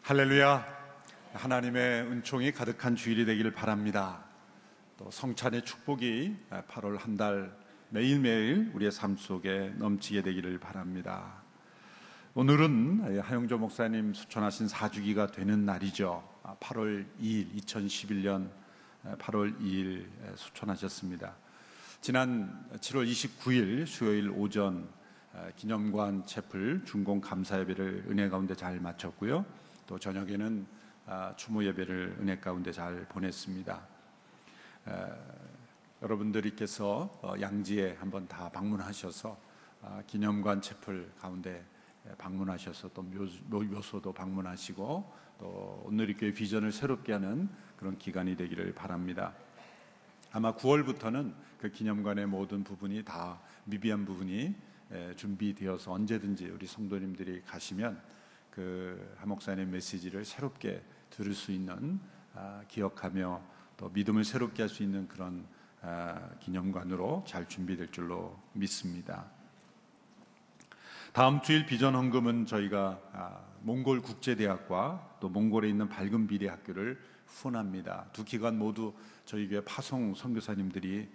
할렐루야. 하나님의 은총이 가득한 주일이 되기를 바랍니다. 또 성찬의 축복이 8월 한 달 매일매일 우리의 삶 속에 넘치게 되기를 바랍니다. 오늘은 하용조 목사님 수천하신 4주기가 되는 날이죠. 8월 2일 2011년 8월 2일 수천하셨습니다. 지난 7월 29일 수요일 오전 기념관 채플 중공 감사 예배를 은혜 가운데 잘 마쳤고요. 또 저녁에는 추모 예배를 은혜 가운데 잘 보냈습니다. 여러분들께서 양지에 한번 다 방문하셔서 기념관 채플 가운데 방문하셔서 또 묘소도 방문하시고 또 온누리교회 비전을 새롭게 하는 그런 기간이 되기를 바랍니다. 아마 9월부터는 그 기념관의 모든 부분이 다 미비한 부분이 준비되어서 언제든지 우리 성도님들이 가시면 그 하목사님 메시지를 새롭게 들을 수 있는 기억하며 또 믿음을 새롭게 할 수 있는 그런 기념관으로 잘 준비될 줄로 믿습니다. 다음 주일 비전 헌금은 저희가 몽골 국제대학과 또 몽골에 있는 밝은 미래 학교를 후원합니다. 두 기관 모두 저희 교회 파송 선교사님들이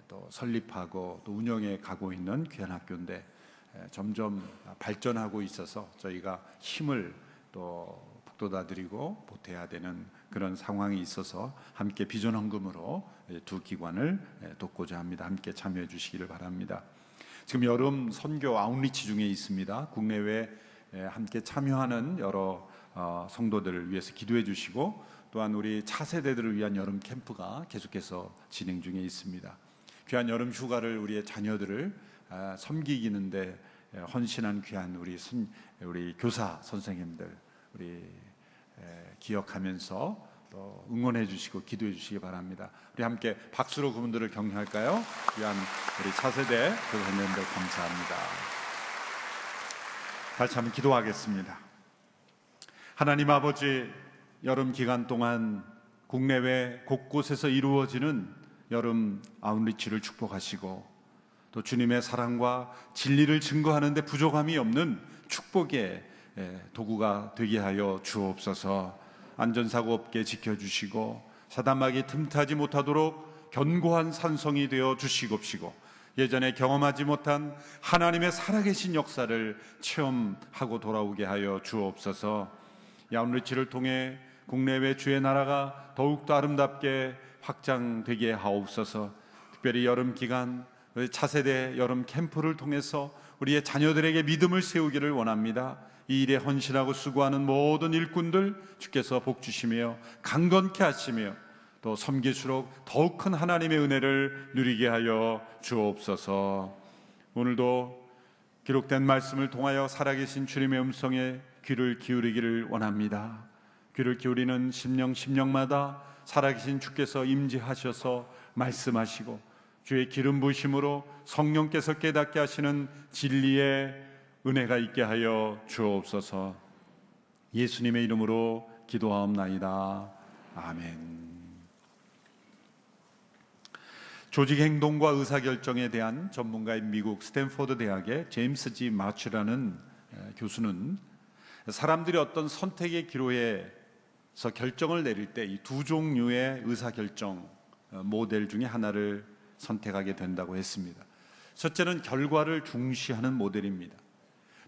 또 설립하고 또 운영해 가고 있는 귀한 학교인데 점점 발전하고 있어서 저희가 힘을 또 북돋아 드리고 보태야 되는 그런 상황이 있어서 함께 비전 헌금으로 두 기관을 돕고자 합니다. 함께 참여해 주시기를 바랍니다. 지금 여름 선교 아웃리치 중에 있습니다. 국내외 함께 참여하는 여러 성도들을 위해서 기도해 주시고 또한 우리 차세대들을 위한 여름 캠프가 계속해서 진행 중에 있습니다. 귀한 여름 휴가를 우리의 자녀들을 섬기기는데 헌신한 귀한 우리 교사 선생님들 우리 기억하면서 또 응원해 주시고 기도해 주시기 바랍니다. 우리 함께 박수로 그분들을 격려할까요? 귀한 우리 차세대 교사님들 감사합니다. 같이 한번 기도하겠습니다. 하나님 아버지, 여름 기간 동안 국내외 곳곳에서 이루어지는 여름 아웃리치를 축복하시고 또 주님의 사랑과 진리를 증거하는 데 부족함이 없는 축복의 도구가 되게 하여 주옵소서. 안전사고 없게 지켜주시고 사단마귀 틈타지 못하도록 견고한 산성이 되어 주시옵시고 예전에 경험하지 못한 하나님의 살아계신 역사를 체험하고 돌아오게 하여 주옵소서. 아웃리치를 통해 국내외 주의 나라가 더욱더 아름답게 확장되게 하옵소서. 특별히 여름 기간 차세대 여름 캠프를 통해서 우리의 자녀들에게 믿음을 세우기를 원합니다. 이 일에 헌신하고 수고하는 모든 일꾼들 주께서 복 주시며 강건케 하시며 또 섬길수록 더욱 큰 하나님의 은혜를 누리게 하여 주옵소서. 오늘도 기록된 말씀을 통하여 살아계신 주님의 음성에 귀를 기울이기를 원합니다. 귀를 기울이는 심령마다 살아계신 주께서 임재하셔서 말씀하시고 주의 기름 부으심으로 성령께서 깨닫게 하시는 진리의 은혜가 있게 하여 주옵소서. 예수님의 이름으로 기도하옵나이다. 아멘. 조직행동과 의사결정에 대한 전문가인 미국 스탠포드 대학의 제임스 G. 마츠라는 교수는 사람들이 어떤 선택의 기로에서 결정을 내릴 때 이 두 종류의 의사결정 모델 중에 하나를 선택하게 된다고 했습니다. 첫째는 결과를 중시하는 모델입니다.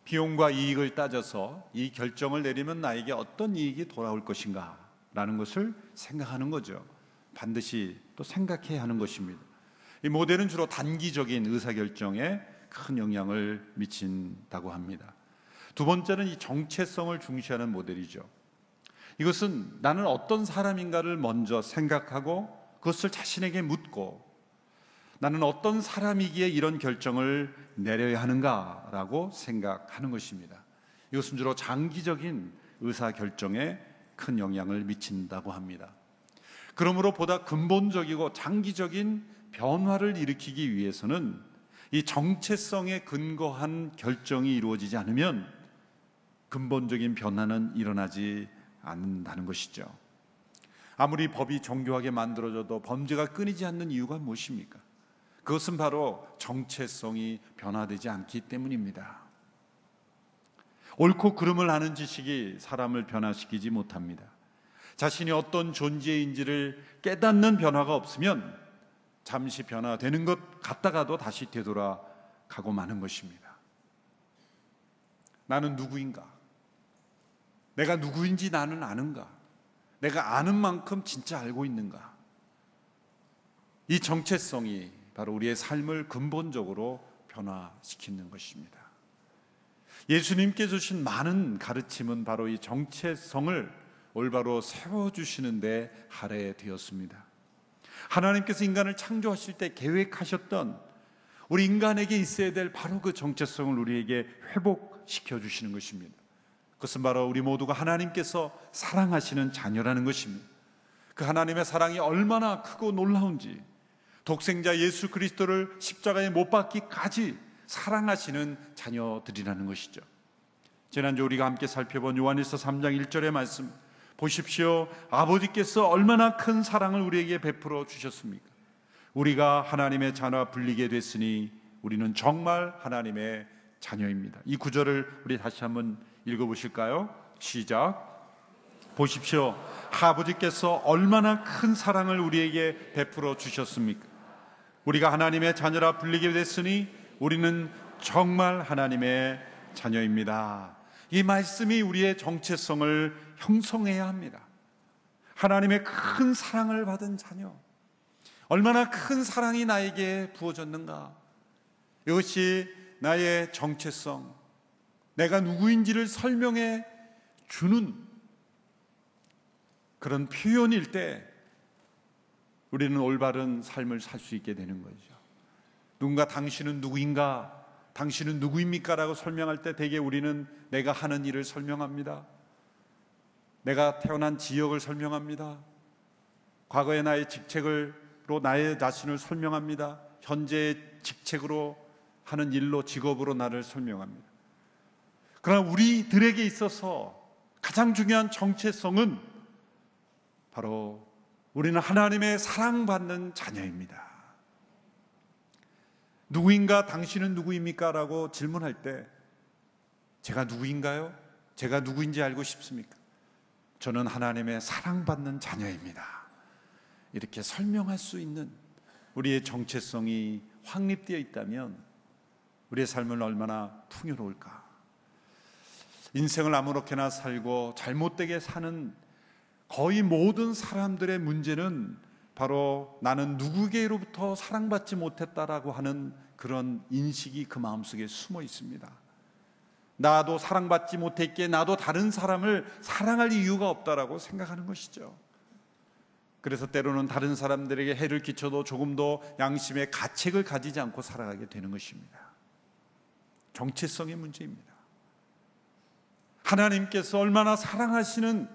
비용과 이익을 따져서 이 결정을 내리면 나에게 어떤 이익이 돌아올 것인가 라는 것을 생각하는 거죠. 반드시 또 생각해야 하는 것입니다. 이 모델은 주로 단기적인 의사결정에 큰 영향을 미친다고 합니다. 두 번째는 이 정체성을 중시하는 모델이죠. 이것은 나는 어떤 사람인가를 먼저 생각하고 그것을 자신에게 묻고 나는 어떤 사람이기에 이런 결정을 내려야 하는가라고 생각하는 것입니다. 이것은 주로 장기적인 의사결정에 큰 영향을 미친다고 합니다. 그러므로 보다 근본적이고 장기적인 변화를 일으키기 위해서는 이 정체성에 근거한 결정이 이루어지지 않으면 근본적인 변화는 일어나지 않는다는 것이죠. 아무리 법이 정교하게 만들어져도 범죄가 끊이지 않는 이유가 무엇입니까? 그것은 바로 정체성이 변화되지 않기 때문입니다. 옳고 그름을 아는 지식이 사람을 변화시키지 못합니다. 자신이 어떤 존재인지를 깨닫는 변화가 없으면 잠시 변화되는 것 같다가도 다시 되돌아가고 마는 것입니다. 나는 누구인가? 내가 누구인지 나는 아는가? 내가 아는 만큼 진짜 알고 있는가? 이 정체성이 바로 우리의 삶을 근본적으로 변화시키는 것입니다. 예수님께 주신 많은 가르침은 바로 이 정체성을 올바로 세워주시는 데 할애되었습니다. 하나님께서 인간을 창조하실 때 계획하셨던 우리 인간에게 있어야 될 바로 그 정체성을 우리에게 회복시켜 주시는 것입니다. 그것은 바로 우리 모두가 하나님께서 사랑하시는 자녀라는 것입니다. 그 하나님의 사랑이 얼마나 크고 놀라운지, 독생자 예수 그리스도를 십자가에 못 박기까지 사랑하시는 자녀들이라는 것이죠. 지난주 우리가 함께 살펴본 요한일서 3장 1절의 말씀 보십시오. 아버지께서 얼마나 큰 사랑을 우리에게 베풀어 주셨습니까? 우리가 하나님의 자녀 불리게 됐으니 우리는 정말 하나님의 자녀입니다. 이 구절을 우리 다시 한번 읽어보실까요? 시작. 보십시오. 아버지께서 얼마나 큰 사랑을 우리에게 베풀어 주셨습니까? 우리가 하나님의 자녀라 불리게 됐으니 우리는 정말 하나님의 자녀입니다. 이 말씀이 우리의 정체성을 형성해야 합니다. 하나님의 큰 사랑을 받은 자녀, 얼마나 큰 사랑이 나에게 부어졌는가, 이것이 나의 정체성, 내가 누구인지를 설명해 주는 그런 표현일 때 우리는 올바른 삶을 살 수 있게 되는 거죠. 누군가 당신은 누구인가, 당신은 누구입니까? 라고 설명할 때 대개 우리는 내가 하는 일을 설명합니다. 내가 태어난 지역을 설명합니다. 과거의 나의 직책으로 나의 자신을 설명합니다. 현재의 직책으로 하는 일로, 직업으로 나를 설명합니다. 그러나 우리들에게 있어서 가장 중요한 정체성은 바로 우리는 하나님의 사랑받는 자녀입니다. 누구인가, 당신은 누구입니까? 라고 질문할 때 제가 누구인가요? 제가 누구인지 알고 싶습니까? 저는 하나님의 사랑받는 자녀입니다. 이렇게 설명할 수 있는 우리의 정체성이 확립되어 있다면 우리의 삶은 얼마나 풍요로울까? 인생을 아무렇게나 살고 잘못되게 사는 거의 모든 사람들의 문제는 바로 나는 누구에게로부터 사랑받지 못했다라고 하는 그런 인식이 그 마음속에 숨어 있습니다. 나도 사랑받지 못했기에 나도 다른 사람을 사랑할 이유가 없다라고 생각하는 것이죠. 그래서 때로는 다른 사람들에게 해를 끼쳐도 조금도 양심의 가책을 가지지 않고 살아가게 되는 것입니다. 정체성의 문제입니다. 하나님께서 얼마나 사랑하시는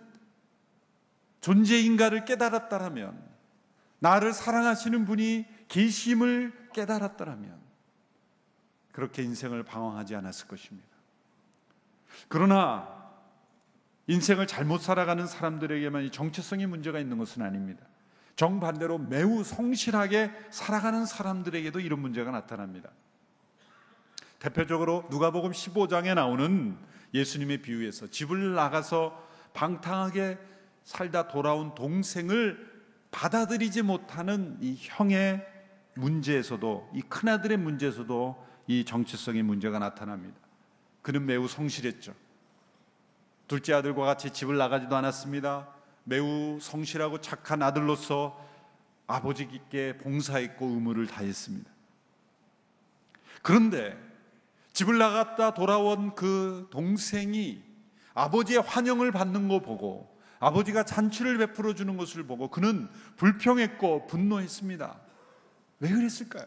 존재인가를 깨달았다라면, 나를 사랑하시는 분이 계심을 깨달았다라면 그렇게 인생을 방황하지 않았을 것입니다. 그러나 인생을 잘못 살아가는 사람들에게만 이 정체성의 문제가 있는 것은 아닙니다. 정반대로 매우 성실하게 살아가는 사람들에게도 이런 문제가 나타납니다. 대표적으로 누가복음 15장에 나오는 예수님의 비유에서 집을 나가서 방탕하게 살다 돌아온 동생을 받아들이지 못하는 이 형의 문제에서도, 이 큰아들의 문제에서도 이 정체성의 문제가 나타납니다. 그는 매우 성실했죠. 둘째 아들과 같이 집을 나가지도 않았습니다. 매우 성실하고 착한 아들로서 아버지께 봉사했고 의무를 다했습니다. 그런데 집을 나갔다 돌아온 그 동생이 아버지의 환영을 받는 거 보고, 아버지가 잔치를 베풀어 주는 것을 보고 그는 불평했고 분노했습니다. 왜 그랬을까요?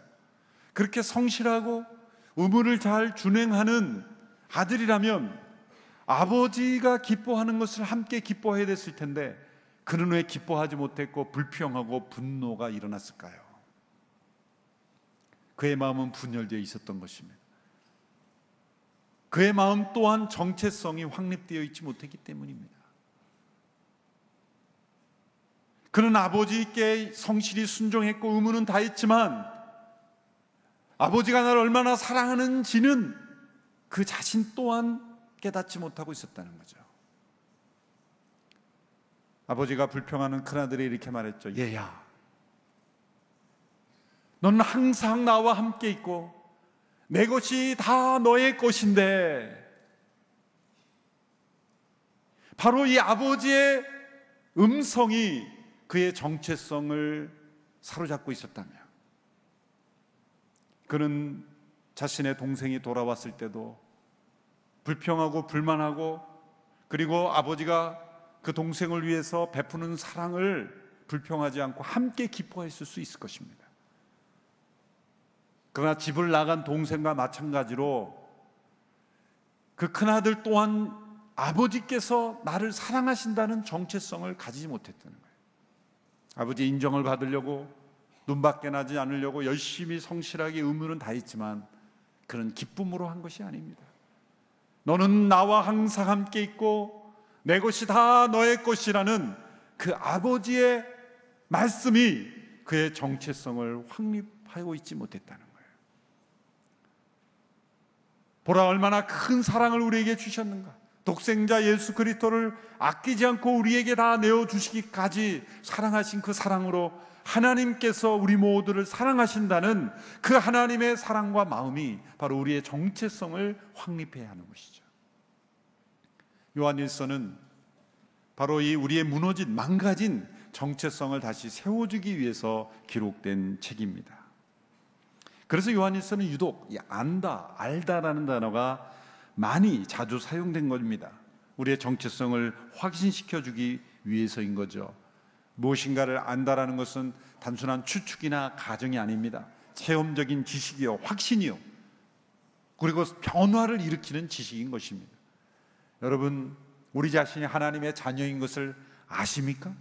그렇게 성실하고 의무를 잘 준행하는 아들이라면 아버지가 기뻐하는 것을 함께 기뻐해야 됐을 텐데 그는 왜 기뻐하지 못했고 불평하고 분노가 일어났을까요? 그의 마음은 분열되어 있었던 것입니다. 그의 마음 또한 정체성이 확립되어 있지 못했기 때문입니다. 그는 아버지께 성실히 순종했고 의무는 다했지만 아버지가 나를 얼마나 사랑하는지는 그 자신 또한 깨닫지 못하고 있었다는 거죠. 아버지가 불평하는 큰아들이 이렇게 말했죠. 얘야, 너는 항상 나와 함께 있고 내 것이 다 너의 것인데, 바로 이 아버지의 음성이 그의 정체성을 사로잡고 있었다며, 그는 자신의 동생이 돌아왔을 때도 불평하고 불만하고, 그리고 아버지가 그 동생을 위해서 베푸는 사랑을 불평하지 않고 함께 기뻐했을 수 있을 것입니다. 그러나 집을 나간 동생과 마찬가지로 그 큰아들 또한 아버지께서 나를 사랑하신다는 정체성을 가지지 못했다는 거예요. 아버지의 인정을 받으려고, 눈밖에 나지 않으려고 열심히 성실하게 의무는 다했지만 그는 기쁨으로 한 것이 아닙니다. 너는 나와 항상 함께 있고 내 것이 다 너의 것이라는 그 아버지의 말씀이 그의 정체성을 확립하고 있지 못했다는 거예요. 보라, 얼마나 큰 사랑을 우리에게 주셨는가. 독생자 예수 그리스도를 아끼지 않고 우리에게 다 내어주시기까지 사랑하신 그 사랑으로 하나님께서 우리 모두를 사랑하신다는 그 하나님의 사랑과 마음이 바로 우리의 정체성을 확립해야 하는 것이죠. 요한일서는 바로 이 우리의 무너진, 망가진 정체성을 다시 세워주기 위해서 기록된 책입니다. 그래서 요한일서는 유독 이 안다, 알다라는 단어가 많이 자주 사용된 겁니다. 우리의 정체성을 확신시켜주기 위해서인 거죠. 무엇인가를 안다라는 것은 단순한 추측이나 가정이 아닙니다. 체험적인 지식이요, 확신이요, 그리고 변화를 일으키는 지식인 것입니다. 여러분, 우리 자신이 하나님의 자녀인 것을 아십니까?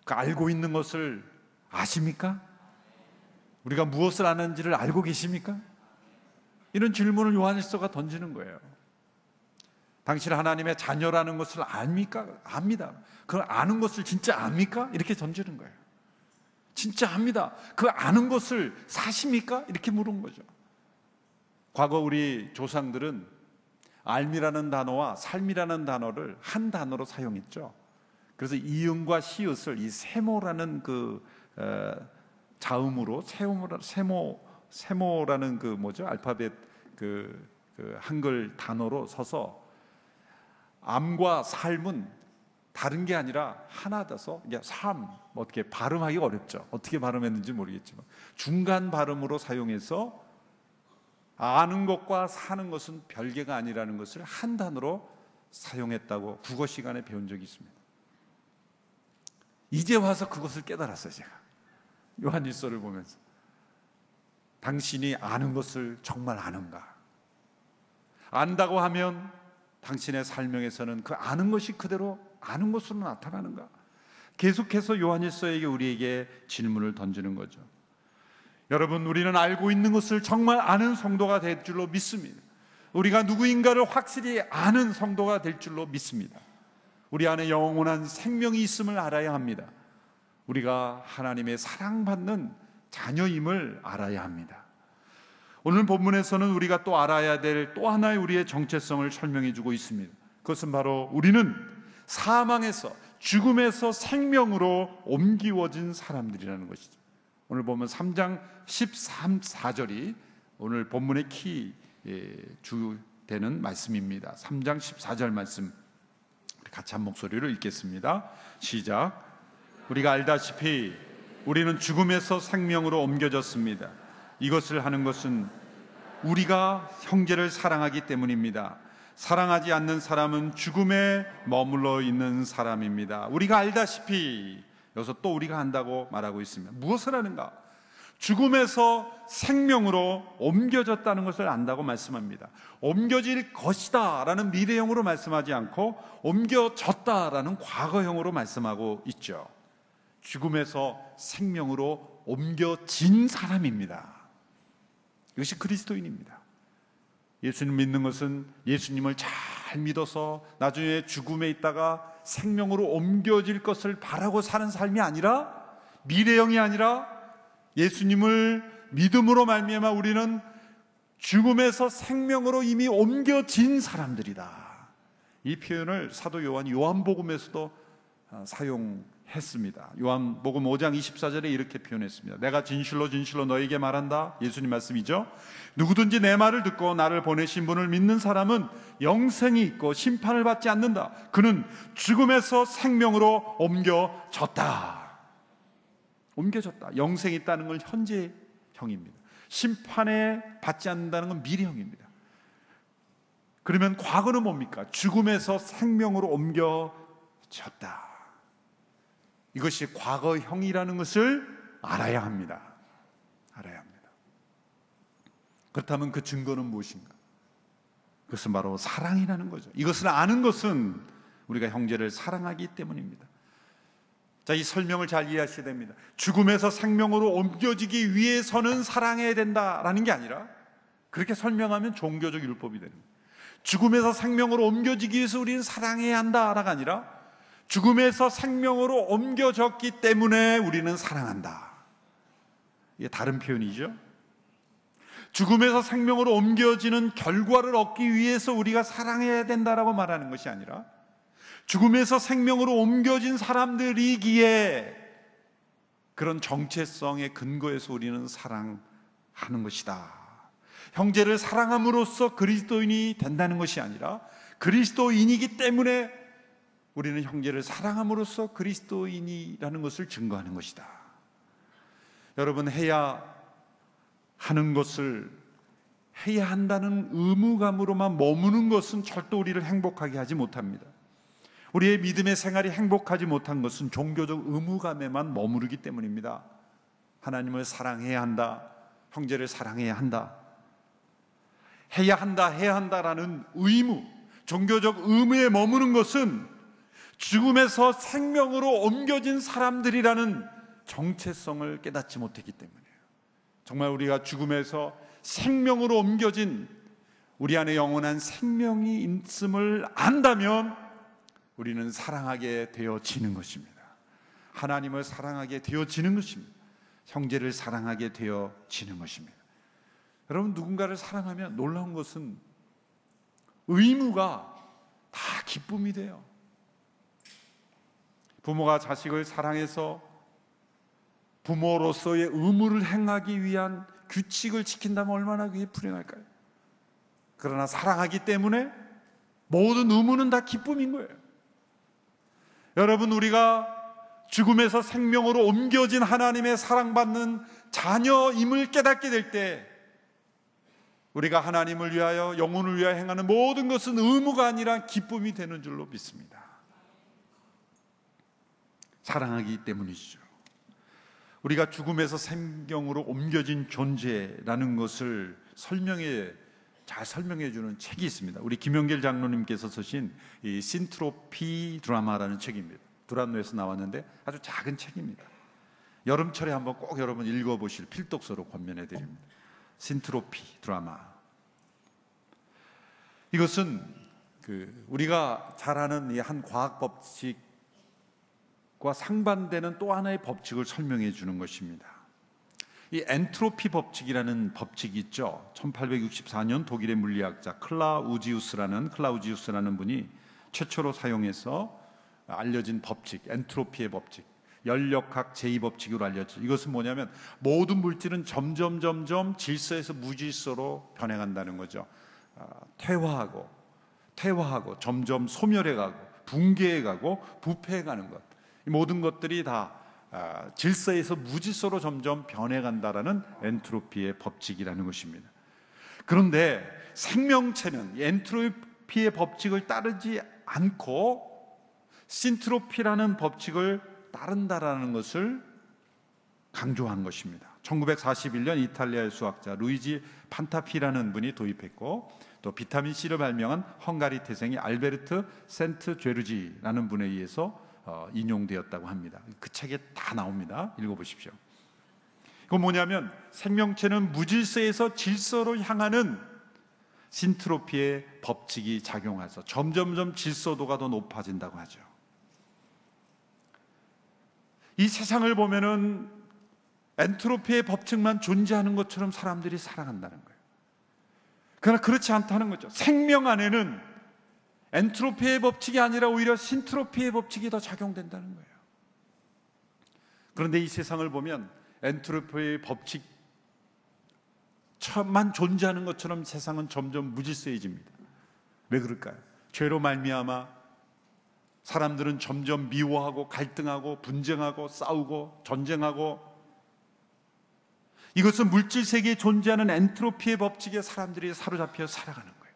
그 알고 있는 것을 아십니까? 우리가 무엇을 아는지를 알고 계십니까? 이런 질문을 요한일서가 던지는 거예요. 당신 하나님의 자녀라는 것을 압니까? 압니다. 그 아는 것을 진짜 압니까? 이렇게 던지는 거예요. 진짜 압니다. 그 아는 것을 사십니까? 이렇게 물은 거죠. 과거 우리 조상들은 알미라는 단어와 삶이라는 단어를 한 단어로 사용했죠. 그래서 이응과 시읒을 이 세모라는 그 자음으로 세모라는 그 뭐죠? 알파벳 그 한글 단어로 서서 암과 삶은 다른 게 아니라 하나다서, 삶, 어떻게 발음하기가 어렵죠. 어떻게 발음했는지 모르겠지만 중간 발음으로 사용해서 아는 것과 사는 것은 별개가 아니라는 것을 한 단어로 사용했다고 국어 시간에 배운 적이 있습니다. 이제 와서 그것을 깨달았어요. 제가 요한일서를 보면서, 당신이 아는 것을 정말 아는가? 안다고 하면 당신의 삶에서는 그 아는 것이 그대로 아는 것으로 나타나는가? 계속해서 요한일서에게 우리에게 질문을 던지는 거죠. 여러분, 우리는 알고 있는 것을 정말 아는 성도가 될 줄로 믿습니다. 우리가 누구인가를 확실히 아는 성도가 될 줄로 믿습니다. 우리 안에 영원한 생명이 있음을 알아야 합니다. 우리가 하나님의 사랑받는 자녀임을 알아야 합니다. 오늘 본문에서는 우리가 또 알아야 될 또 하나의 우리의 정체성을 설명해 주고 있습니다. 그것은 바로 우리는 사망에서, 죽음에서 생명으로 옮기워진 사람들이라는 것이죠. 오늘 보면 3장 14절이 오늘 본문의 키 주되는 말씀입니다. 3장 14절 말씀 같이 한 목소리로 읽겠습니다. 시작. 우리가 알다시피 우리는 죽음에서 생명으로 옮겨졌습니다. 이것을 하는 것은 우리가 형제를 사랑하기 때문입니다. 사랑하지 않는 사람은 죽음에 머물러 있는 사람입니다. 우리가 알다시피, 여기서 또 우리가 한다고 말하고 있습니다. 무엇을 하는가? 죽음에서 생명으로 옮겨졌다는 것을 안다고 말씀합니다. 옮겨질 것이다 라는 미래형으로 말씀하지 않고 옮겨졌다라는 과거형으로 말씀하고 있죠. 죽음에서 생명으로 옮겨진 사람입니다. 이것이 그리스도인입니다. 예수님 믿는 것은 예수님을 잘 믿어서 나중에 죽음에 있다가 생명으로 옮겨질 것을 바라고 사는 삶이 아니라, 미래형이 아니라 예수님을 믿음으로 말미암아 우리는 죽음에서 생명으로 이미 옮겨진 사람들이다. 이 표현을 사도 요한이 요한복음에서도 사용했습니다. 요한복음 5장 24절에 이렇게 표현했습니다. 내가 진실로 진실로 너에게 말한다. 예수님 말씀이죠. 누구든지 내 말을 듣고 나를 보내신 분을 믿는 사람은 영생이 있고 심판을 받지 않는다. 그는 죽음에서 생명으로 옮겨졌다. 옮겨졌다. 영생이 있다는 건 현재형입니다. 심판에 받지 않는다는 건 미래형입니다. 그러면 과거는 뭡니까? 죽음에서 생명으로 옮겨졌다. 이것이 과거형이라는 것을 알아야 합니다. 알아야 합니다. 그렇다면 그 증거는 무엇인가? 그것은 바로 사랑이라는 거죠. 이것을 아는 것은 우리가 형제를 사랑하기 때문입니다. 자, 이 설명을 잘 이해하셔야 됩니다. 죽음에서 생명으로 옮겨지기 위해서는 사랑해야 된다라는 게 아니라, 그렇게 설명하면 종교적 율법이 되는 거예요. 죽음에서 생명으로 옮겨지기 위해서 우리는 사랑해야 한다가 아니라, 죽음에서 생명으로 옮겨졌기 때문에 우리는 사랑한다. 이게 다른 표현이죠. 죽음에서 생명으로 옮겨지는 결과를 얻기 위해서 우리가 사랑해야 된다라고 말하는 것이 아니라, 죽음에서 생명으로 옮겨진 사람들이기에 그런 정체성의 근거에서 우리는 사랑하는 것이다. 형제를 사랑함으로써 그리스도인이 된다는 것이 아니라, 그리스도인이기 때문에 우리는 형제를 사랑함으로써 그리스도인이라는 것을 증거하는 것이다. 여러분, 해야 하는 것을 해야 한다는 의무감으로만 머무는 것은 절대 우리를 행복하게 하지 못합니다. 우리의 믿음의 생활이 행복하지 못한 것은 종교적 의무감에만 머무르기 때문입니다. 하나님을 사랑해야 한다, 형제를 사랑해야 한다, 해야 한다, 해야 한다라는 의무, 종교적 의무에 머무는 것은 죽음에서 생명으로 옮겨진 사람들이라는 정체성을 깨닫지 못했기 때문이에요. 정말 우리가 죽음에서 생명으로 옮겨진 우리 안에 영원한 생명이 있음을 안다면 우리는 사랑하게 되어지는 것입니다. 하나님을 사랑하게 되어지는 것입니다. 형제를 사랑하게 되어지는 것입니다. 여러분, 누군가를 사랑하면 놀라운 것은 의무가 다 기쁨이 돼요. 부모가 자식을 사랑해서 부모로서의 의무를 행하기 위한 규칙을 지킨다면 얼마나 그게 불행할까요? 그러나 사랑하기 때문에 모든 의무는 다 기쁨인 거예요. 여러분, 우리가 죽음에서 생명으로 옮겨진 하나님의 사랑받는 자녀임을 깨닫게 될 때, 우리가 하나님을 위하여, 영혼을 위하여 행하는 모든 것은 의무가 아니라 기쁨이 되는 줄로 믿습니다. 사랑하기 때문이죠. 우리가 죽음에서 생명으로 옮겨진 존재라는 것을 잘 설명해 주는 책이 있습니다. 우리 김영길 장로님께서 쓰신 이 신트로피 드라마라는 책입니다. 두란노에서 나왔는데 아주 작은 책입니다. 여름철에 한번 꼭 여러분 읽어보실 필독서로 권면해 드립니다. 신트로피 드라마. 이것은 우리가 잘 아는 이 한 과학 법칙과 상반되는 또 하나의 법칙을 설명해 주는 것입니다. 이 엔트로피 법칙이라는 법칙이 있죠. 1864년 독일의 물리학자 클라우지우스라는 분이 최초로 사용해서 알려진 법칙, 엔트로피의 법칙, 연력학 제2법칙으로 알려져. 이것은 뭐냐면 모든 물질은 점점 질서에서 무질서로 변해간다는 거죠. 퇴화하고 점점 소멸해가고 붕괴해가고 부패해가는 것, 이 모든 것들이 다 질서에서 무질서로 점점 변해간다라는 엔트로피의 법칙이라는 것입니다. 그런데 생명체는 엔트로피의 법칙을 따르지 않고 신트로피라는 법칙을 따른다라는 것을 강조한 것입니다. 1941년 이탈리아의 수학자 루이지 판타피라는 분이 도입했고, 또 비타민C를 발명한 헝가리 태생의 알베르트 센트죄르지라는 분에 의해서 인용되었다고 합니다. 그 책에 다 나옵니다. 읽어보십시오. 그건 뭐냐면 생명체는 무질서에서 질서로 향하는 신트로피의 법칙이 작용해서 점점 질서도가 더 높아진다고 하죠. 이 세상을 보면은 엔트로피의 법칙만 존재하는 것처럼 사람들이 살아간다는 거예요. 그러나 그렇지 않다는 거죠. 생명 안에는 엔트로피의 법칙이 아니라 오히려 신트로피의 법칙이 더 작용된다는 거예요. 그런데 이 세상을 보면 엔트로피의 법칙만 존재하는 것처럼 세상은 점점 무질서해집니다. 왜 그럴까요? 죄로 말미암아 사람들은 점점 미워하고 갈등하고 분쟁하고 싸우고 전쟁하고, 이것은 물질 세계에 존재하는 엔트로피의 법칙에 사람들이 사로잡혀 살아가는 거예요.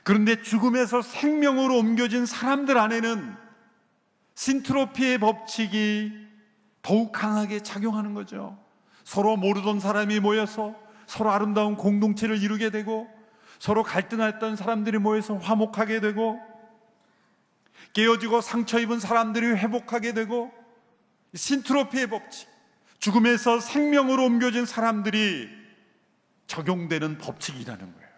그런데 죽음에서 생명으로 옮겨진 사람들 안에는 신트로피의 법칙이 더욱 강하게 작용하는 거죠. 서로 모르던 사람이 모여서 서로 아름다운 공동체를 이루게 되고, 서로 갈등했던 사람들이 모여서 화목하게 되고, 깨어지고 상처 입은 사람들이 회복하게 되고, 신트로피의 법칙, 죽음에서 생명으로 옮겨진 사람들이 적용되는 법칙이라는 거예요.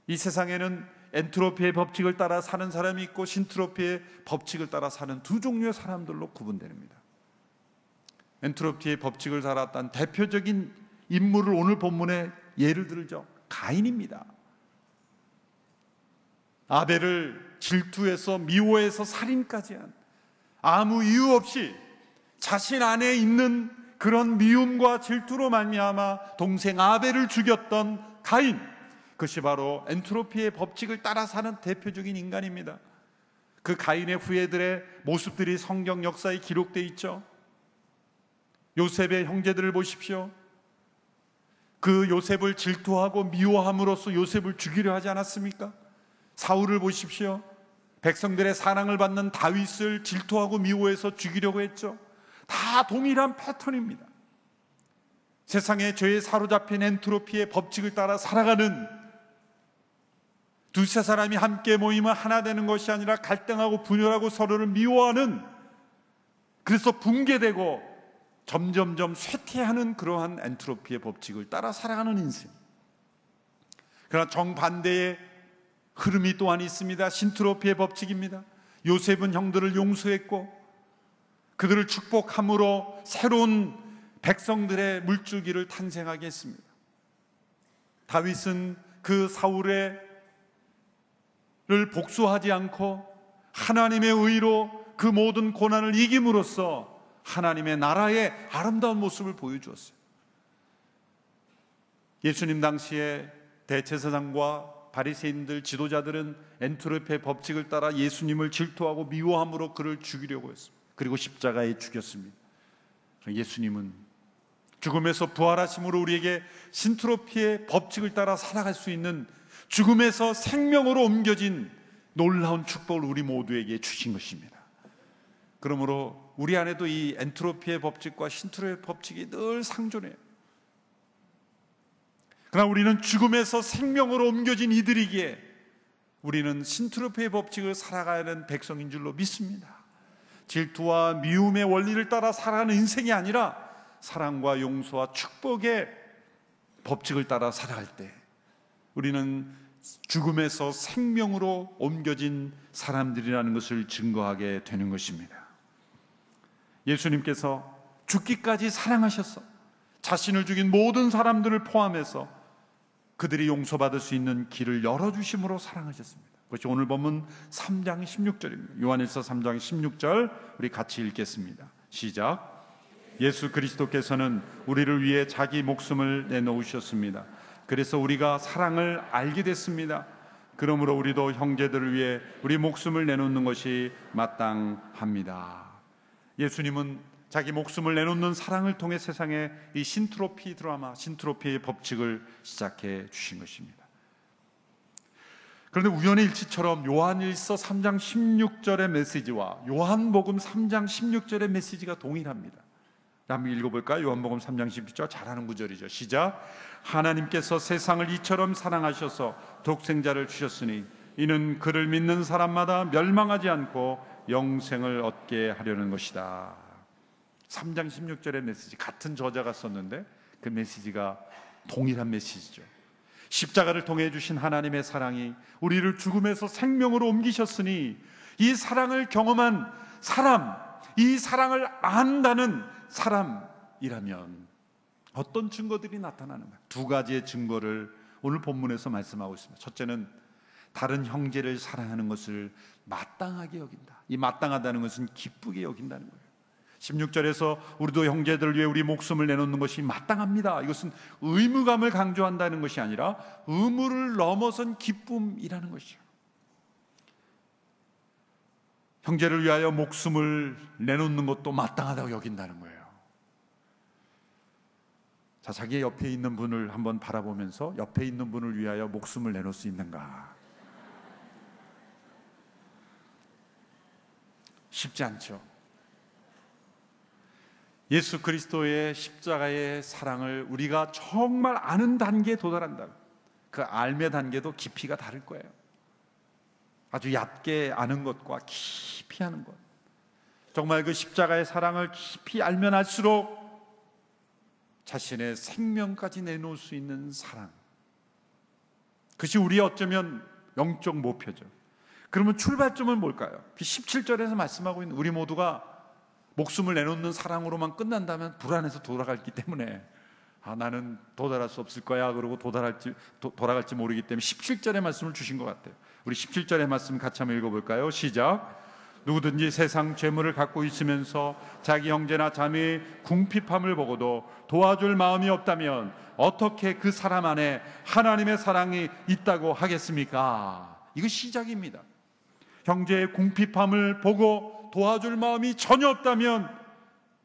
이 세상에는 엔트로피의 법칙을 따라 사는 사람이 있고 신트로피의 법칙을 따라 사는 두 종류의 사람들로 구분됩니다. 엔트로피의 법칙을 따랐던 대표적인 인물을 오늘 본문에 예를 들죠. 가인입니다. 아벨을 질투해서 미워해서 살인까지 한, 아무 이유 없이 자신 안에 있는 그런 미움과 질투로 말미암아 동생 아벨을 죽였던 가인, 그것이 바로 엔트로피의 법칙을 따라 사는 대표적인 인간입니다. 그 가인의 후예들의 모습들이 성경 역사에 기록되어 있죠. 요셉의 형제들을 보십시오. 그 요셉을 질투하고 미워함으로써 요셉을 죽이려 하지 않았습니까? 사울을 보십시오. 백성들의 사랑을 받는 다윗을 질투하고 미워해서 죽이려고 했죠. 다 동일한 패턴입니다. 세상의 죄에 사로잡힌 엔트로피의 법칙을 따라 살아가는, 두세 사람이 함께 모이면 하나 되는 것이 아니라 갈등하고 분열하고 서로를 미워하는, 그래서 붕괴되고 점점점 쇠퇴하는 그러한 엔트로피의 법칙을 따라 살아가는 인생. 그러나 정반대의 흐름이 또한 있습니다. 신트로피의 법칙입니다. 요셉은 형들을 용서했고 그들을 축복함으로 새로운 백성들의 물줄기를 탄생하게 했습니다. 다윗은 그 사울을 복수하지 않고 하나님의 의로 그 모든 고난을 이김으로써 하나님의 나라의 아름다운 모습을 보여주었어요. 예수님 당시에 대제사장과 바리새인들, 지도자들은 엔트로피의 법칙을 따라 예수님을 질투하고 미워함으로 그를 죽이려고 했습니다. 그리고 십자가에 죽였습니다. 예수님은 죽음에서 부활하심으로 우리에게 신트로피의 법칙을 따라 살아갈 수 있는, 죽음에서 생명으로 옮겨진 놀라운 축복을 우리 모두에게 주신 것입니다. 그러므로 우리 안에도 이 엔트로피의 법칙과 신트로피의 법칙이 늘 상존해요. 그러나 우리는 죽음에서 생명으로 옮겨진 이들이기에 우리는 신트로피의 법칙을 살아가는 백성인 줄로 믿습니다. 질투와 미움의 원리를 따라 살아가는 인생이 아니라 사랑과 용서와 축복의 법칙을 따라 살아갈 때 우리는 죽음에서 생명으로 옮겨진 사람들이라는 것을 증거하게 되는 것입니다. 예수님께서 죽기까지 사랑하셔서 자신을 죽인 모든 사람들을 포함해서 그들이 용서받을 수 있는 길을 열어주심으로 사랑하셨습니다. 그것이 오늘 본문 3장 16절입니다. 요한일서 3장 16절 우리 같이 읽겠습니다. 시작. 예수 그리스도께서는 우리를 위해 자기 목숨을 내놓으셨습니다. 그래서 우리가 사랑을 알게 됐습니다. 그러므로 우리도 형제들을 위해 우리 목숨을 내놓는 것이 마땅합니다. 예수님은 자기 목숨을 내놓는 사랑을 통해 세상에 이 신트로피 드라마, 신트로피의 법칙을 시작해 주신 것입니다. 그런데 우연의 일치처럼 요한일서 3장 16절의 메시지와 요한복음 3장 16절의 메시지가 동일합니다. 한번 읽어볼까요? 요한복음 3장 16절 잘하는 구절이죠. 시작. 하나님께서 세상을 이처럼 사랑하셔서 독생자를 주셨으니 이는 그를 믿는 사람마다 멸망하지 않고 영생을 얻게 하려는 것이다. 3장 16절의 메시지, 같은 저자가 썼는데 그 메시지가 동일한 메시지죠. 십자가를 통해 주신 하나님의 사랑이 우리를 죽음에서 생명으로 옮기셨으니 이 사랑을 경험한 사람, 이 사랑을 안다는 사람이라면 어떤 증거들이 나타나는가? 두 가지의 증거를 오늘 본문에서 말씀하고 있습니다. 첫째는 다른 형제를 사랑하는 것을 마땅하게 여긴다. 이 마땅하다는 것은 기쁘게 여긴다는 거예요. 16절에서 우리도 형제들을 위해 우리 목숨을 내놓는 것이 마땅합니다. 이것은 의무감을 강조한다는 것이 아니라 의무를 넘어선 기쁨이라는 것이죠. 형제를 위하여 목숨을 내놓는 것도 마땅하다고 여긴다는 거예요. 자, 자기의 옆에 있는 분을 한번 바라보면서 옆에 있는 분을 위하여 목숨을 내놓을 수 있는가? 쉽지 않죠. 예수 그리스도의 십자가의 사랑을 우리가 정말 아는 단계에 도달한다. 그 알매 단계도 깊이가 다를 거예요. 아주 얕게 아는 것과 깊이 아는 것, 정말 그 십자가의 사랑을 깊이 알면 알수록 자신의 생명까지 내놓을 수 있는 사랑, 그것이 우리의 어쩌면 영적 목표죠. 그러면 출발점은 뭘까요? 17절에서 말씀하고 있는 우리 모두가 목숨을 내놓는 사랑으로만 끝난다면 불안해서 돌아가기 때문에 나는 도달할 수 없을 거야 그러고 돌아갈지 모르기 때문에 17절의 말씀을 주신 것 같아요. 우리 17절의 말씀 같이 한번 읽어볼까요? 시작. 누구든지 세상 재물을 갖고 있으면서 자기 형제나 자매의 궁핍함을 보고도 도와줄 마음이 없다면 어떻게 그 사람 안에 하나님의 사랑이 있다고 하겠습니까? 이거 시작입니다. 형제의 궁핍함을 보고 도와줄 마음이 전혀 없다면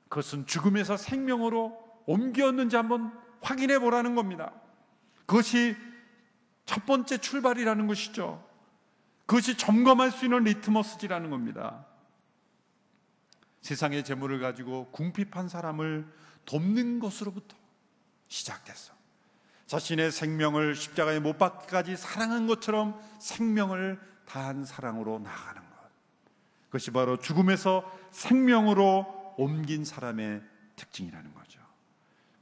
그것은 죽음에서 생명으로 옮겼는지 한번 확인해 보라는 겁니다. 그것이 첫 번째 출발이라는 것이죠. 그것이 점검할 수 있는 리트머스지라는 겁니다. 세상의 재물을 가지고 궁핍한 사람을 돕는 것으로부터 시작됐어. 자신의 생명을 십자가에 못 박기까지 사랑한 것처럼 생명을 다한 사랑으로 나아가는 것, 그것이 바로 죽음에서 생명으로 옮긴 사람의 특징이라는 거죠.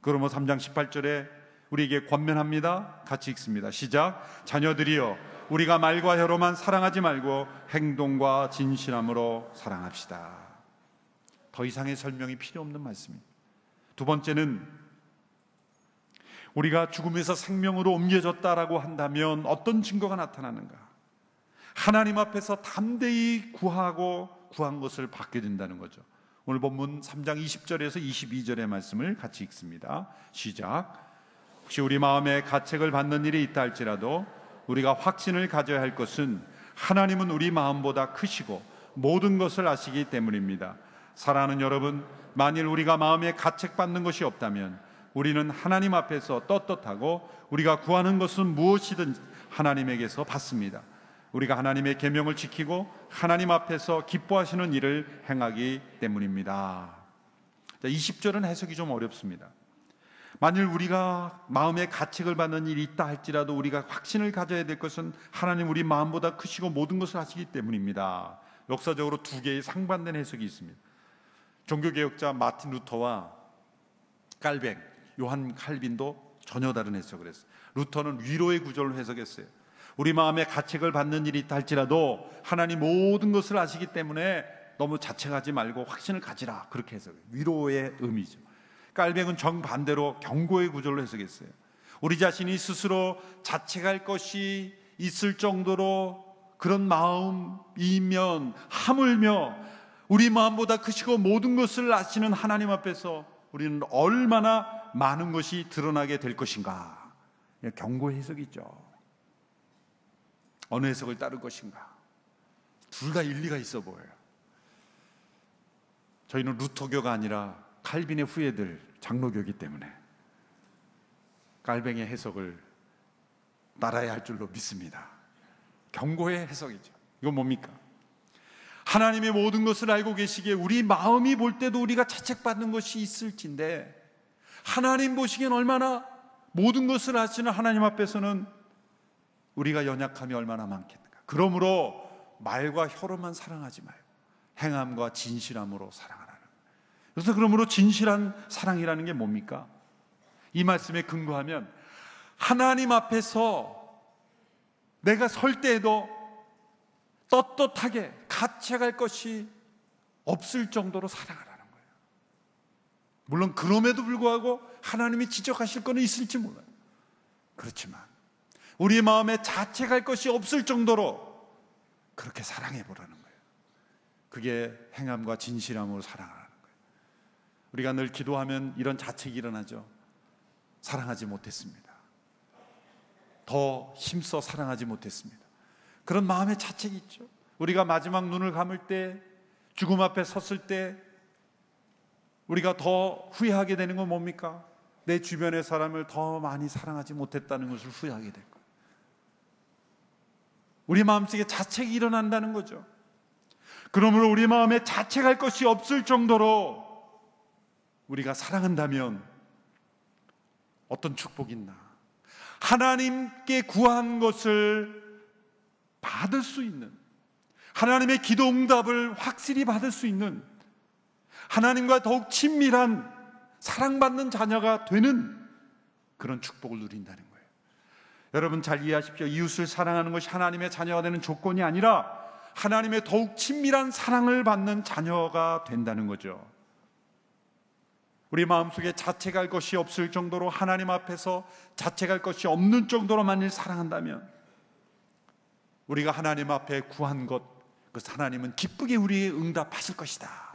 그러므로 3장 18절에 우리에게 권면합니다. 같이 읽습니다. 시작. 자녀들이여 우리가 말과 혀로만 사랑하지 말고 행동과 진실함으로 사랑합시다. 더 이상의 설명이 필요 없는 말씀입니다. 두 번째는 우리가 죽음에서 생명으로 옮겨졌다라고 한다면 어떤 증거가 나타나는가? 하나님 앞에서 담대히 구하고 구한 것을 받게 된다는 거죠. 오늘 본문 3장 20절에서 22절의 말씀을 같이 읽습니다. 시작. 혹시 우리 마음에 가책을 받는 일이 있다 할지라도 우리가 확신을 가져야 할 것은 하나님은 우리 마음보다 크시고 모든 것을 아시기 때문입니다. 사랑하는 여러분, 만일 우리가 마음에 가책받는 것이 없다면 우리는 하나님 앞에서 떳떳하고 우리가 구하는 것은 무엇이든 하나님에게서 받습니다. 우리가 하나님의 계명을 지키고 하나님 앞에서 기뻐하시는 일을 행하기 때문입니다. 20절은 해석이 좀 어렵습니다. 만일 우리가 마음에 가책을 받는 일이 있다 할지라도 우리가 확신을 가져야 될 것은 하나님 우리 마음보다 크시고 모든 것을 아시기 때문입니다. 역사적으로 두 개의 상반된 해석이 있습니다. 종교개혁자 마틴 루터와 깔뱅, 요한 칼빈도 전혀 다른 해석을 했어요. 루터는 위로의 구절로 해석했어요. 우리 마음에 가책을 받는 일이 있다 할지라도 하나님 모든 것을 아시기 때문에 너무 자책하지 말고 확신을 가지라, 그렇게 해석해요. 위로의 의미죠. 깔뱅은 정반대로 경고의 구절로 해석했어요. 우리 자신이 스스로 자책할 것이 있을 정도로 그런 마음이면 하물며 우리 마음보다 크시고 모든 것을 아시는 하나님 앞에서 우리는 얼마나 많은 것이 드러나게 될 것인가. 경고의 해석이죠. 어느 해석을 따를 것인가. 둘 다 일리가 있어 보여요. 저희는 루터교가 아니라 칼빈의 후예들 장로교이기 때문에 깔뱅의 해석을 따라야 할 줄로 믿습니다. 경고의 해석이죠. 이건 뭡니까? 하나님의 모든 것을 알고 계시기에 우리 마음이 볼 때도 우리가 자책받는 것이 있을진데 하나님 보시기엔 얼마나 모든 것을 아시는 하나님 앞에서는 우리가 연약함이 얼마나 많겠는가. 그러므로 말과 혀로만 사랑하지 말고 행함과 진실함으로 사랑하라는 거예요. 그래서 그러므로 진실한 사랑이라는 게 뭡니까? 이 말씀에 근거하면 하나님 앞에서 내가 설 때에도 떳떳하게 가책할 것이 없을 정도로 사랑하라는 거예요. 물론 그럼에도 불구하고 하나님이 지적하실 거는 있을지 몰라요. 그렇지만 우리 마음에 자책할 것이 없을 정도로 그렇게 사랑해 보라는 거예요. 그게 행함과 진실함으로 사랑하라는 거예요. 우리가 늘 기도하면 이런 자책이 일어나죠. 사랑하지 못했습니다. 더 힘써 사랑하지 못했습니다. 그런 마음의 자책이 있죠. 우리가 마지막 눈을 감을 때, 죽음 앞에 섰을 때 우리가 더 후회하게 되는 건 뭡니까? 내 주변의 사람을 더 많이 사랑하지 못했다는 것을 후회하게 될 거예요. 우리 마음속에 자책이 일어난다는 거죠. 그러므로 우리 마음에 자책할 것이 없을 정도로 우리가 사랑한다면 어떤 축복이 있나? 하나님께 구한 것을 받을 수 있는, 하나님의 기도 응답을 확실히 받을 수 있는, 하나님과 더욱 친밀한 사랑받는 자녀가 되는 그런 축복을 누린다는 거예요. 여러분 잘 이해하십시오. 이웃을 사랑하는 것이 하나님의 자녀가 되는 조건이 아니라 하나님의 더욱 친밀한 사랑을 받는 자녀가 된다는 거죠. 우리 마음속에 자책할 것이 없을 정도로, 하나님 앞에서 자책할 것이 없는 정도로 만일 사랑한다면 우리가 하나님 앞에 구한 것, 그 하나님은 기쁘게 우리의 응답하실 것이다.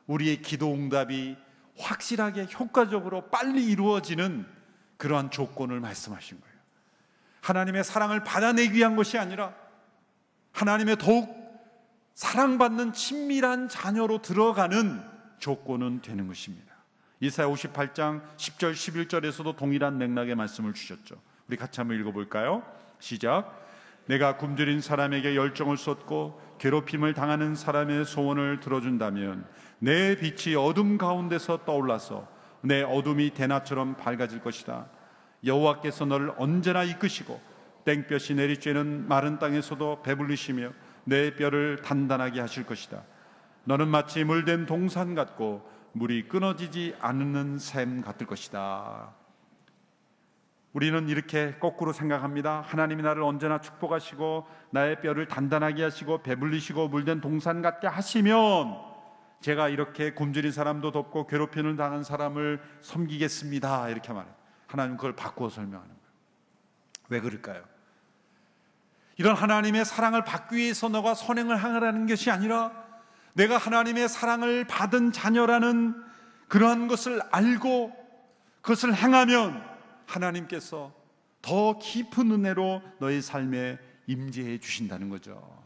우리의 기도 응답이 확실하게 효과적으로 빨리 이루어지는 그러한 조건을 말씀하신 거예요. 하나님의 사랑을 받아내기 위한 것이 아니라 하나님의 더욱 사랑받는 친밀한 자녀로 들어가는 조건은 되는 것입니다. 이사야 58장 10절 11절에서도 동일한 맥락의 말씀을 주셨죠. 우리 같이 한번 읽어볼까요? 시작. 내가 굶주린 사람에게 열정을 쏟고 괴롭힘을 당하는 사람의 소원을 들어준다면 내 빛이 어둠 가운데서 떠올라서 내 어둠이 대낮처럼 밝아질 것이다. 여호와께서 너를 언제나 이끄시고 땡볕이 내리쬐는 마른 땅에서도 배불리시며 내 뼈를 단단하게 하실 것이다. 너는 마치 물된 동산 같고 물이 끊어지지 않는 샘 같을 것이다. 우리는 이렇게 거꾸로 생각합니다. 하나님이 나를 언제나 축복하시고 나의 뼈를 단단하게 하시고 배불리시고 물된 동산 같게 하시면 제가 이렇게 굶주린 사람도 돕고 괴롭힘을 당한 사람을 섬기겠습니다. 이렇게 말해요. 하나님 그걸 바꾸어 설명하는 거예요. 왜 그럴까요? 이런 하나님의 사랑을 받기 위해서 너가 선행을 하라는 것이 아니라 내가 하나님의 사랑을 받은 자녀라는 그러한 것을 알고 그것을 행하면 하나님께서 더 깊은 은혜로 너의 삶에 임재해 주신다는 거죠.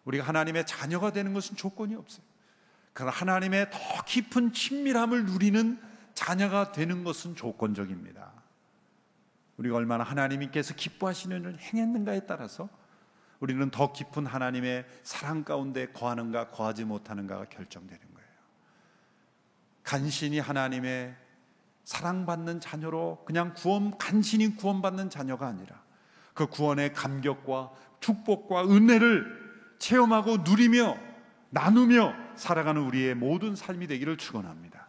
우리가 하나님의 자녀가 되는 것은 조건이 없어요. 그러나 하나님의 더 깊은 친밀함을 누리는 자녀가 되는 것은 조건적입니다. 우리가 얼마나 하나님께서 기뻐하시는 일을 행했는가에 따라서 우리는 더 깊은 하나님의 사랑 가운데 거하는가 거하지 못하는가가 결정되는 거예요. 간신히 하나님의 사랑받는 자녀로 그냥 간신히 구원받는 자녀가 아니라 그 구원의 감격과 축복과 은혜를 체험하고 누리며 나누며 살아가는 우리의 모든 삶이 되기를 축원합니다.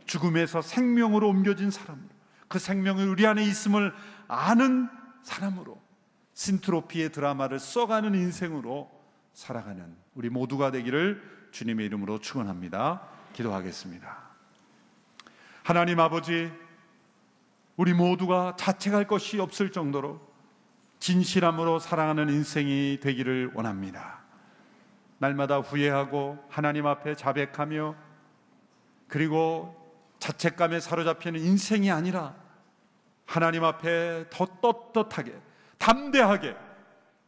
죽음에서 생명으로 옮겨진 사람으로, 그 생명이 우리 안에 있음을 아는 사람으로, 신트로피의 드라마를 써가는 인생으로 살아가는 우리 모두가 되기를 주님의 이름으로 축원합니다. 기도하겠습니다. 하나님 아버지, 우리 모두가 자책할 것이 없을 정도로 진실함으로 사랑하는 인생이 되기를 원합니다. 날마다 후회하고 하나님 앞에 자백하며 그리고 자책감에 사로잡히는 인생이 아니라 하나님 앞에 더 떳떳하게 담대하게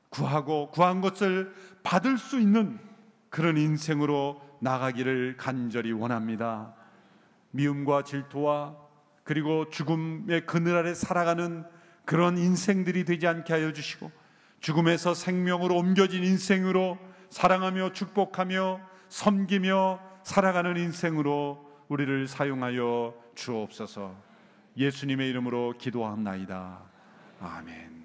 구하고 구한 것을 받을 수 있는 그런 인생으로 나가기를 간절히 원합니다. 미움과 질투와 그리고 죽음의 그늘 아래 살아가는 그런 인생들이 되지 않게 하여 주시고 죽음에서 생명으로 옮겨진 인생으로 사랑하며 축복하며 섬기며 살아가는 인생으로 우리를 사용하여 주옵소서. 예수님의 이름으로 기도합나이다. 아멘.